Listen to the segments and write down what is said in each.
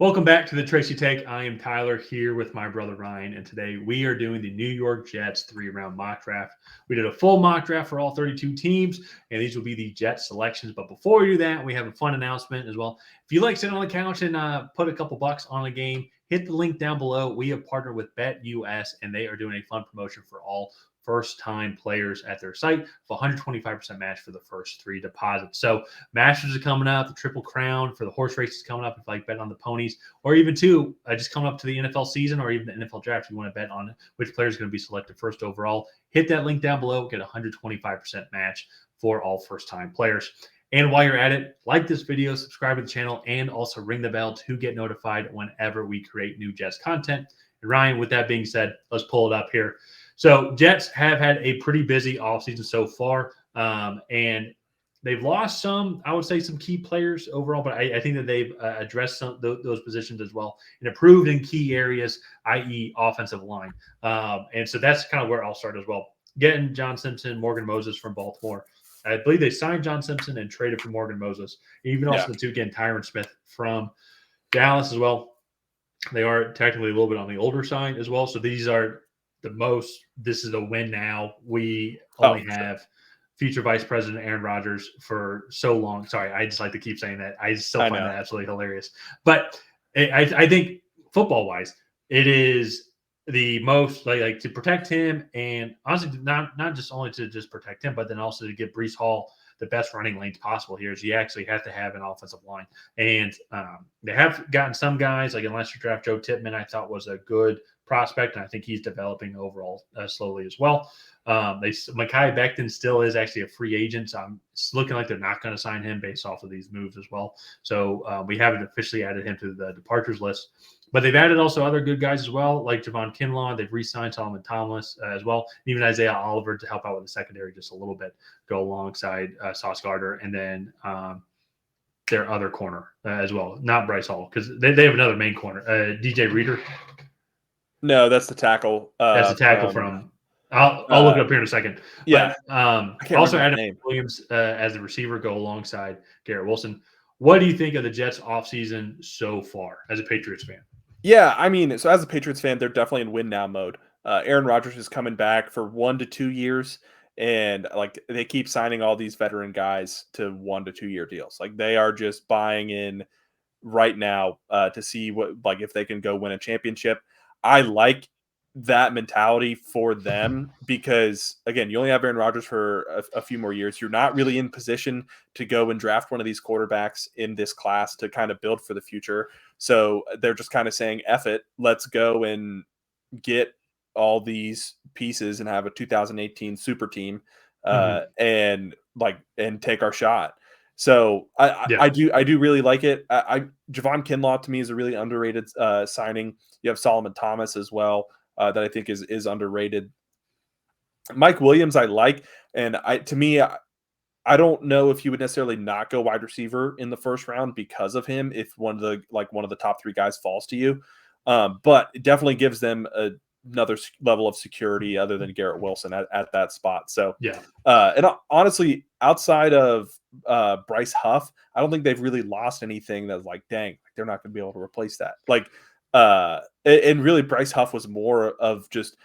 Welcome back to the Tracy Take. I am Tyler here with my brother Ryan, and today we are doing the New York Jets 3-round mock draft. We did a full mock draft for all 32 teams, and these will be the Jets selections. But before we do that, we have a fun announcement as well. If you like sitting on the couch and put a couple bucks on a game, hit the link down below. We have partnered with BetUS, and they are doing a fun promotion for all first-time players at their site for 125% match for the first 3 deposits. So Masters are coming up, the Triple Crown for the horse race is coming up. If you like betting on the ponies, or even just coming up to the NFL season or even the NFL draft, if you want to bet on which player is going to be selected first overall, hit that link down below. Get a 125% match for all first-time players. And while you're at it, like this video, subscribe to the channel, and also ring the bell to get notified whenever we create new Jets content. And Ryan, with that being said, let's pull it up here. So Jets have had a pretty busy offseason so far, and they've lost some key players overall, but I think that they've addressed those positions as well and improved in key areas, i.e. offensive line. And so that's kind of where I'll start as well. Getting John Simpson, Morgan Moses from Baltimore. I believe they signed John Simpson and traded for Morgan Moses. Even also the two getting Tyron Smith from Dallas as well. They are technically a little bit on the older side as well. So these are this is a win now. We only have future Vice President Aaron Rodgers for so long. Sorry, I just like to keep saying that. I still find that absolutely hilarious. But I think football-wise, it is the most like to protect him, and honestly, not just only to just protect him, but then also to give Breece Hall the best running lanes possible here is you actually have to have an offensive line. And they have gotten some guys, like unless you draft Joe Tippmann, I thought was a good prospect, and I think he's developing overall slowly as well. Mekhi Becton still is actually a free agent, so it's looking like they're not going to sign him based off of these moves as well. So we haven't officially added him to the departures list. But they've added also other good guys as well, like Javon Kinlaw. They've re-signed Solomon Thomas as well, even Isaiah Oliver to help out with the secondary just a little bit, go alongside Sauce Gardner, and then their other corner as well, not Bryce Hall, because they have another main corner, DJ Reader. No, that's the tackle. That's the tackle from. I'll look it up here in a second. Yeah. But also Adam Williams as the receiver go alongside Garrett Wilson. What do you think of the Jets offseason so far as a Patriots fan? Yeah, I mean, so as a Patriots fan, they're definitely in win now mode. Aaron Rodgers is coming back for 1 to 2 years, and like they keep signing all these veteran guys to 1 to 2 year deals. Like they are just buying in right now to see if they can go win a championship. I like that mentality for them because, again, you only have Aaron Rodgers for a few more years. You're not really in position to go and draft one of these quarterbacks in this class to kind of build for the future. So they're just kind of saying, F it, let's go and get all these pieces and have a 2018 super team and take our shot. So I do really like it. Javon Kinlaw to me is a really underrated signing. You have Solomon Thomas as well that I think is underrated. Mike Williams I like, and I don't know if you would necessarily not go wide receiver in the first round because of him if one of the top 3 guys falls to you, but it definitely gives them another level of security other than Garrett Wilson at that spot. So and honestly, outside of Bryce Huff, I don't think they've really lost anything that's like, dang, they're not going to be able to replace that. And really Bryce Huff was more of just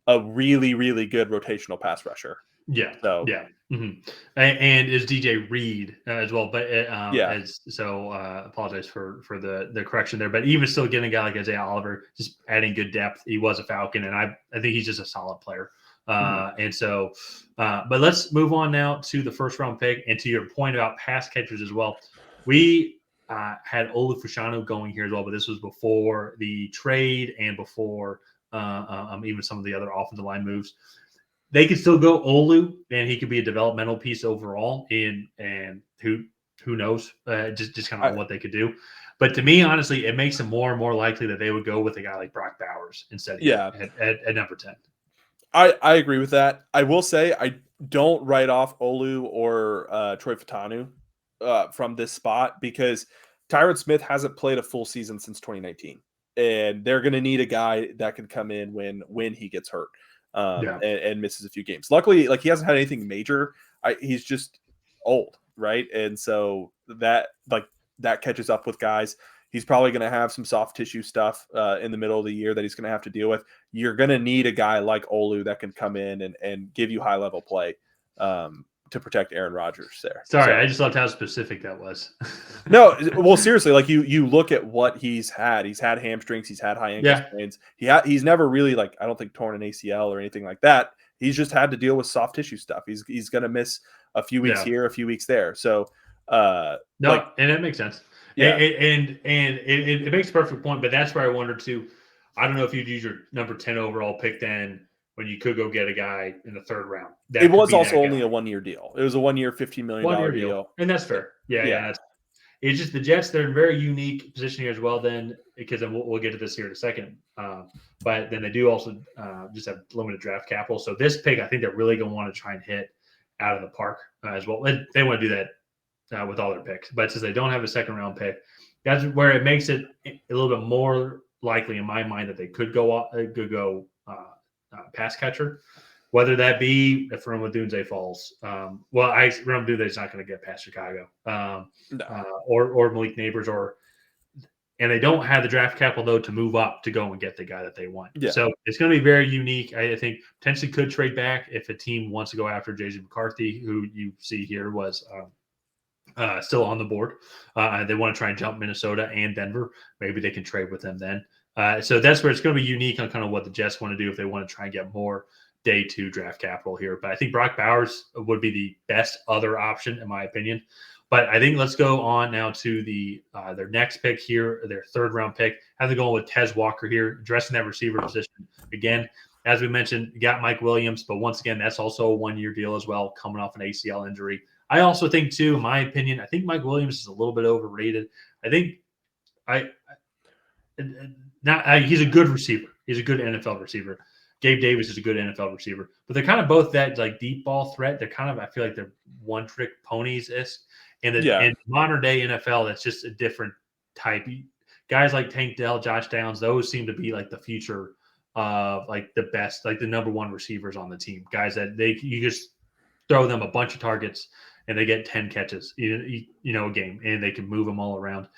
a really, really good rotational pass rusher. Yeah. So and is DJ Reed as well, but apologize for the correction there. But even still getting a guy like Isaiah Oliver, just adding good depth. He was a Falcon, and I think he's just a solid player. And so, but let's move on now to the first round pick, and to your point about pass catchers as well. We had Olu Fashanu going here as well, but this was before the trade and before even some of the other offensive line moves. They could still go Olu, and he could be a developmental piece overall. And who knows, just kind of what they could do. But to me, honestly, it makes them more and more likely that they would go with a guy like Brock Bowers instead of at number 10. I agree with that. I will say I don't write off Olu or Troy Fautanu from this spot because Tyron Smith hasn't played a full season since 2019, and they're going to need a guy that can come in when he gets hurt. And misses a few games. Luckily, he hasn't had anything major. He's just old, right? And so that catches up with guys. He's probably going to have some soft tissue stuff in the middle of the year that he's going to have to deal with. You're going to need a guy like Olu that can come in and give you high level play to protect Aaron Rodgers there. Sorry, I just loved how specific that was. No, well, seriously, like you look at what he's had. He's had hamstrings. He's had high ankle sprains. He's never really, like, I don't think torn an ACL or anything like that. He's just had to deal with soft tissue stuff. He's going to miss a few weeks here, a few weeks there. So and that makes sense. Yeah, and it makes a perfect point. But that's where I wondered too. I don't know if you'd use your number 10 overall pick then, when you could go get a guy in the third round. It was also only a 1 year deal. It was a 1 year, $15 million deal. And that's fair. Yeah. It's just the Jets, they're in a very unique position here as well then, because then we'll get to this here in a second. But then they do also just have limited draft capital. So this pick, I think they're really going to want to try and hit out of the park as well. They want to do that with all their picks. But since they don't have a second round pick, that's where it makes it a little bit more likely in my mind that they could go pass catcher, whether that be if Dunze falls. Dunze's not going to get past Chicago, or Malik Neighbors, and they don't have the draft capital though to move up to go and get the guy that they want. Yeah. So it's going to be very unique. I think potentially could trade back if a team wants to go after J.J. McCarthy, who you see here was still on the board. They want to try and jump Minnesota and Denver. Maybe they can trade with them then. So that's where it's going to be unique on kind of what the Jets want to do if they want to try and get more day 2 draft capital here. But I think Brock Bowers would be the best other option, in my opinion. But I think let's go on now to their next pick here, their third round pick. Have them going with Tez Walker here, addressing that receiver position. Again, as we mentioned, you got Mike Williams, but once again, that's also a 1 year deal as well, coming off an ACL injury. I also think, too, in my opinion, I think Mike Williams is a little bit overrated. I think he's a good receiver. He's a good NFL receiver. Gabe Davis is a good NFL receiver, but they're kind of both that like deep ball threat. They're kind of, I feel like they're one trick ponies-ish. And in modern day NFL, that's just a different type. Guys like Tank Dell, Josh Downs, those seem to be like the future of like the best, like the number 1 receivers on the team. Guys that you just throw them a bunch of targets and they get 10 catches, a game, and they can move them all around.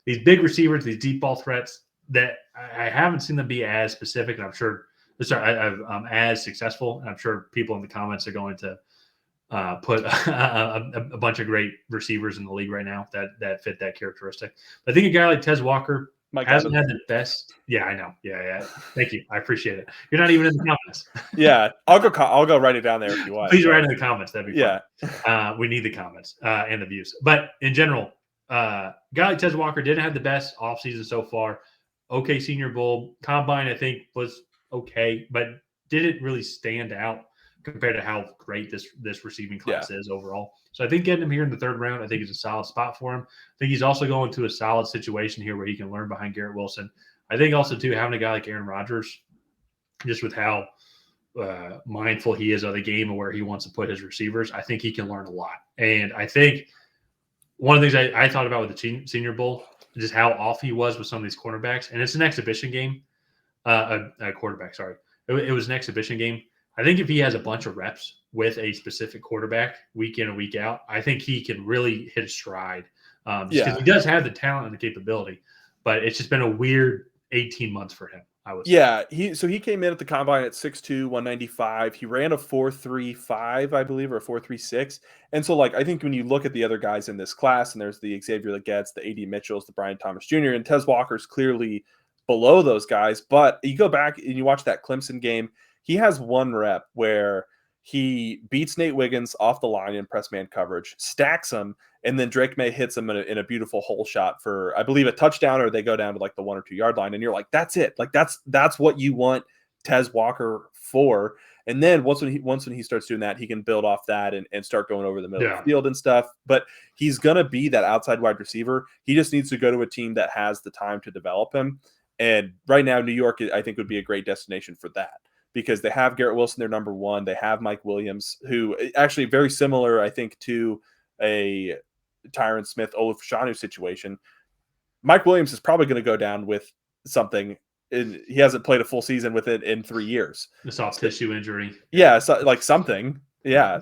These big receivers, these deep ball threats, that I haven't seen them be as specific, and I'm sure as successful. And I'm sure people in the comments are going to put a bunch of great receivers in the league right now that fit that characteristic. But I think a guy like Tez Walker hasn't had the best. Yeah, I know. Yeah. Thank you. I appreciate it. You're not even in the comments. Yeah, I'll go write it down there if you want. Please write in the comments. That'd be fun. We need the comments and the views. But in general, a guy like Tez Walker didn't have the best offseason so far. Okay, Senior Bowl. Combine, I think, was okay, but didn't really stand out compared to how great this receiving class is overall. So I think getting him here in the third round, I think is a solid spot for him. I think he's also going to a solid situation here where he can learn behind Garrett Wilson. I think also, too, having a guy like Aaron Rodgers, just with how mindful he is of the game and where he wants to put his receivers, I think he can learn a lot. And I think one of the things I thought about with the Senior Bowl, just how off he was with some of these cornerbacks. And it's an exhibition game. A quarterback, sorry. It was an exhibition game. I think if he has a bunch of reps with a specific quarterback week in and week out, I think he can really hit a stride. Because he does have the talent and the capability, but it's just been a weird 18 months for him, I would say. Yeah, he came in at the combine at 6'2", 195. He ran a 4.35, I believe, or a 4.36. And so, like, I think when you look at the other guys in this class, and there's the Xavier Leggettes, the A.D. Mitchells, the Brian Thomas Jr., and Tez Walker's clearly below those guys. But you go back and you watch that Clemson game, he has one rep where he beats Nate Wiggins off the line in press man coverage, stacks him, and then Drake May hits him in a beautiful hole shot for, I believe, a touchdown, or they go down to like the 1 or 2 yard line. And you're like, that's it. Like that's what you want Tez Walker for. And then once when he starts doing that, he can build off that and start going over the middle of the field and stuff. But he's going to be that outside wide receiver. He just needs to go to a team that has the time to develop him. And right now, New York, I think, would be a great destination for that, because they have Garrett Wilson, their number 1. They have Mike Williams, who actually very similar, I think, to a Tyron Smith, Olaf Shanu situation. Mike Williams is probably going to go down with something. He hasn't played a full season with it in 3 years. A soft tissue injury. Yeah, so, like something. Yeah,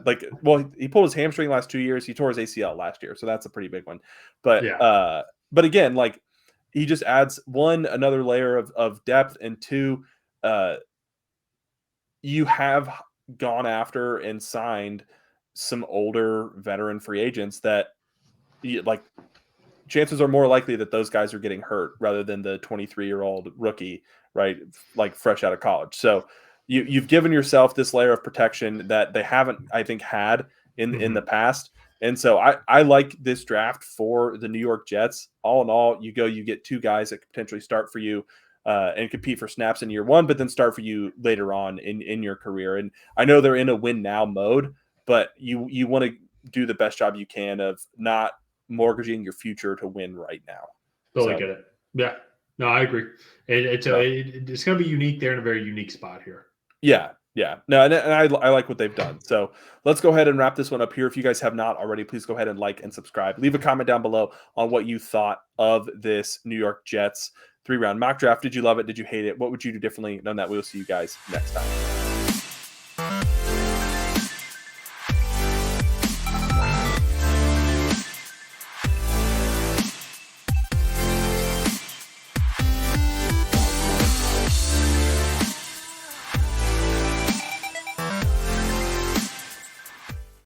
he pulled his hamstring last 2 years. He tore his ACL last year, so that's a pretty big one. But again, like, he just adds one, another layer of depth, and two, you have gone after and signed some older veteran free agents that like chances are more likely that those guys are getting hurt rather than the 23-year-old rookie, right? Like fresh out of college. So you've given yourself this layer of protection that they haven't, I think, had in the past. And so I like this draft for the New York Jets. All in all, you get two guys that could potentially start for you and compete for snaps in year one, but then start for you later on in your career. And I know they're in a win now mode, but you want to do the best job you can of not mortgaging your future to win right now. Totally get it. Yeah. No, I agree. It's So, it's going to be unique there in a very unique spot here. yeah. No, and I like what they've done. So let's go ahead and wrap this one up here. If you guys have not already, please go ahead and like and subscribe. Leave a comment down below on what you thought of this New York Jets 3-round mock draft. Did you love it? Did you hate it? What would you do differently? None of that. We'll see you guys next time.